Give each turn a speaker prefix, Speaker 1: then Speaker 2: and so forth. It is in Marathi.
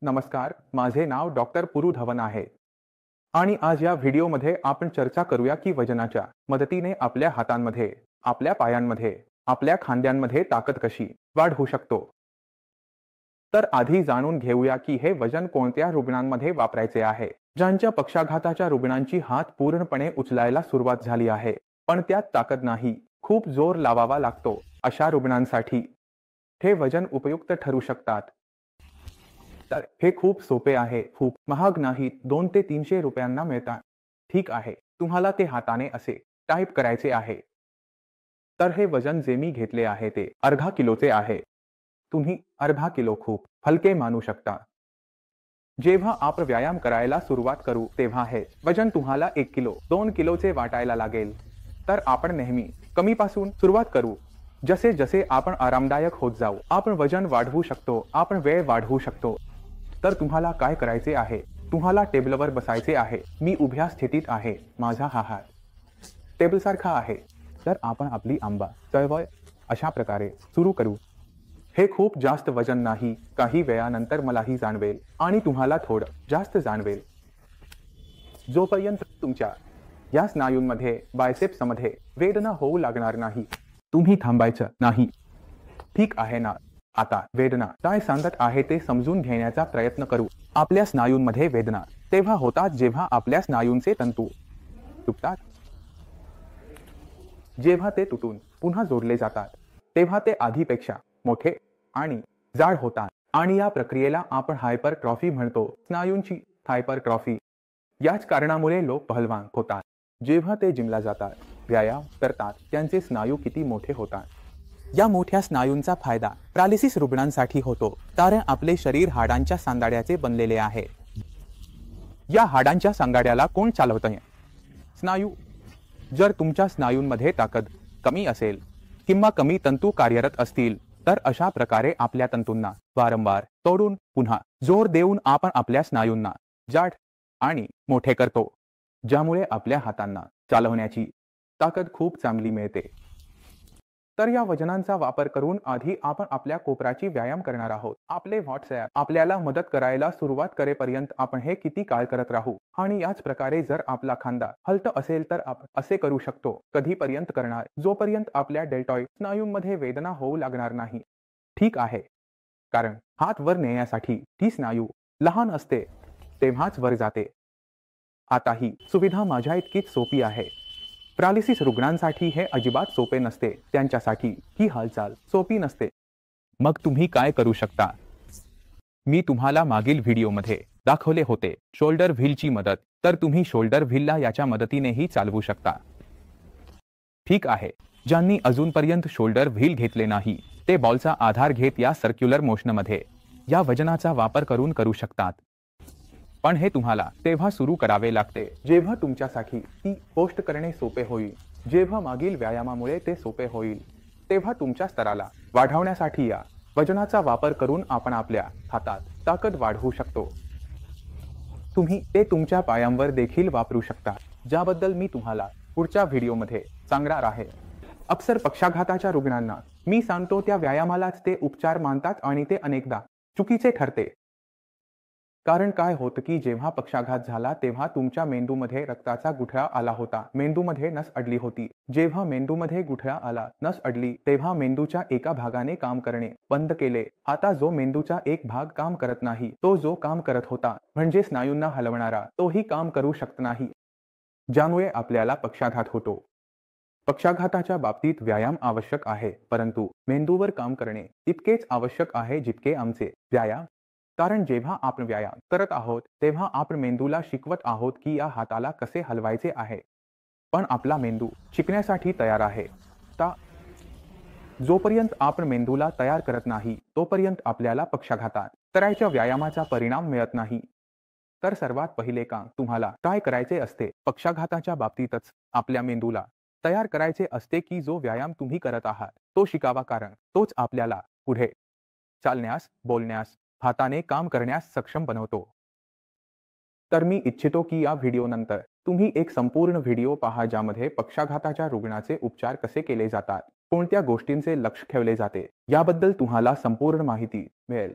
Speaker 1: नमस्कार, माझे नाव डॉक्टर पुरू धवन आहे आणि आज या व्हिडिओमध्ये आपण चर्चा करूया की वजनाच्या मदतीने आपल्या हातांमध्ये, आपल्या पायांमध्ये, आपल्या खांद्यांमध्ये ताकद कशी वाढवू शकतो. तर आधी जाणून घेऊया की हे वजन कोणत्या रुग्णांमध्ये वापरायचे आहे. ज्यांच्या पक्षाघाताच्या रुग्णांची हात पूर्णपणे उचलायला सुरुवात झाली आहे, पण त्यात ताकद नाही, खूप जोर लावावा लागतो, अशा रुग्णांसाठी हे वजन उपयुक्त ठरू शकतात. तर हे खूप सोपे आहे, खूप महाग नाही, 2 ते 300 रुपयांना मिळतात. ठीक आहे, तुम्हाला ते हाताने असे टाईप करायचे आहे. तर हे वजन जे मी घेतले आहे ते अर्धा किलोचे आहे. तुम्ही अर्धा किलो खूप हलके मानू शकता. जेव्हा आपण व्यायाम करायला सुरुवात करू तेव्हा हे वजन तुम्हाला 1 किलो 2 किलोचे वाटायला लागेल. तर आपण नेहमी कमीपासून सुरुवात करू. जसे जसे आपण आरामदायक होत जाऊ आपण वजन वाढवू शकतो, आपण वेळ वाढवू शकतो. तर तुम्हाला काय करायचे आहे, तुम्हाला टेबलवर बसायचे आहे. मी उभ्या स्थितीत आहे, माझा हा हात टेबलसारखा आहे. तर आपण आपली आंबा चळवळ अशा प्रकारे सुरू करू. हे खूप जास्त वजन नाही, काही वेळानंतर मलाही जाणवेल आणि तुम्हाला थोडं जास्त जाणवेल. जोपर्यंत तुमच्या या स्नायूंमध्ये बायसेप्समध्ये वेदना होऊ लागणार नाही, तुम्ही थांबायचं नाही. ठीक आहे ना. आता वेदना काय सांगत आहे ते समजून घेण्याचा प्रयत्न करू. आपल्या स्नायूंमध्ये वेदना तेव्हा होतात जेव्हा आपल्या स्नायूंचे तंतू तुटतात. जेव्हा ते तुटून पुन्हा जोडले जातात तेव्हा ते आधीपेक्षा मोठे आणि जाड होतात आणि या प्रक्रियेला आपण हायपरट्रॉफी म्हणतो. स्नायूंची हायपरट्रॉफी. याच कारणामुळे लोक पहलवान होतात. जेव्हा ते जिमला जातात, व्यायाम करतात, त्यांचे स्नायू किती मोठे होतात. या मोठ्या स्नायूंचा फायदा पॅरालिसिस रुग्णांसाठी होतो, कारण आपले शरीर हाडांच्या सांगाड्याचे बनलेले आहे. या हाडांच्या सांगाड्याला कोण चालवतंय? स्नायू. जर तुमच्या स्नायूंमध्ये ताकद कमी असेल किंवा कमी तंतू कार्यरत असतील तर अशा प्रकारे आपल्या तंतूंना वारंवार तोडून पुन्हा जोर देऊन आपण आपल्या स्नायूंना जाड आणि मोठे करतो, ज्यामुळे आपल्या हातांना चालवण्याची ताकद खूप चांगली मिळते. तर या वजनांचा वापर करून आधी आपण आपल्या कोपराची व्यायाम करणार आहोत. आपले व्हॉट्सॲप आपल्याला मदत करायला सुरुवात करेपर्यंत आपण हे किती काळ करत राहू. आणि याच प्रकारे जर आपला खांदा हलत असेल तर आपण असे करू शकतो. कधीपर्यंत करणार, जोपर्यंत आपल्या डेल्टॉइड स्नायूंमध्ये वेदना होऊ लागणार नाही. ठीक आहे, कारण हात वर नेण्यासाठी ती स्नायू लहान असते तेव्हाच वर जाते. आता ही सुविधा माझ्या इतकीच सोपी आहे. पॅरालिसिस रुग्णांसाठी हे अजिबात सोपे नसते, त्यांच्यासाठी ही हालचाल सोपी नसते. मग तुम्ही काय करू शकता? मी तुम्हाला मागील व्हिडिओमध्ये दाखवले होते शोल्डर व्हीलची मदत, तर तुम्ही शोल्डर व्हीलला याच्या मदतीनेही चालवू शकता. ठीक आहे, ज्यांनी अजूनपर्यंत शोल्डर व्हील घेतले नाही ते बॉलचा आधार घेत या सर्क्युलर मोशनमध्ये या वजनाचा वापर करून करू शकतात. पण हे तुम्हाला तेव्हा सुरू करावे लागते जेव्हा तुमच्यासाठी ती गोष्ट करणे सोपे होईल. जेव्हा मागील व्यायामामुळे ते सोपे होईल तेव्हा तुमच्या स्तराला वाढवण्यासाठी या वजनाचा वापर करून आपण आपल्या हातात ताकद वाढवू शकतो. तुम्ही ते तुमच्या पायांवर देखील वापरू शकता, ज्याबद्दल मी तुम्हाला पुढच्या व्हिडिओमध्ये सांगणार आहे. अक्सर पक्षाघाताच्या रुग्णांना मी सांगतो त्या व्यायामालाच ते उपचार मानतात आणि ते अनेकदा चुकीचे ठरते. कारण काय होतं की जेव्हा पक्षाघात झाला तेव्हा तुमच्या मेंदूमध्ये रक्ताचा गुठळा आला होता, मेंदूमध्ये नस अडली होती. जेव्हा मेंदूमध्ये गुठळा आला, नस अडली, तेव्हा मेंदूच्या एका भागाने काम करणे बंद केले. आता जो मेंदूचा एक भाग काम करत नाही, तो जो काम करत होता म्हणजे स्नायूंना हलवणारा, तोही काम करू शकत नाही, ज्यामुळे आपल्याला पक्षाघात होतो. पक्षाघाताच्या बाबतीत व्यायाम आवश्यक आहे, परंतु मेंदूवर काम करणे तितकेच आवश्यक आहे जितके आमचे व्यायाम. कारण जेव्हा आपण व्यायाम करत आहोत तेव्हा आपण मेंदूला शिकवत आहोत की या हाताला कसे हलवायचे आहे. पण आपला मेंदू शिकण्यासाठी तयार आहे. का? जोपर्यंत आपण मेंदूला तयार करत नाही तोपर्यंत आपल्याला पक्षाघातात करायच्या व्यायामाचा परिणाम मिळत नाही. तर सर्वात पहिले काम तुम्हाला काय करायचे असते, पक्षाघाताच्या बाबतीतच आपल्या मेंदूला तयार करायचे असते की जो व्यायाम तुम्ही करत आहात तो शिकावा, कारण तोच आपल्याला पुढे चालण्यास, बोलण्यास, हाताने काम करण्यास सक्षम बनवतो. तर मी इच्छितो की या व्हिडिओनंतर तुम्ही एक संपूर्ण व्हिडिओ पहा ज्यामध्ये पक्षाघाताच्या रुग्णाचे उपचार कसे केले जातात, कोणत्या गोष्टींचे लक्ष ठेवले जाते याबद्दल तुम्हाला संपूर्ण माहिती मिळेल.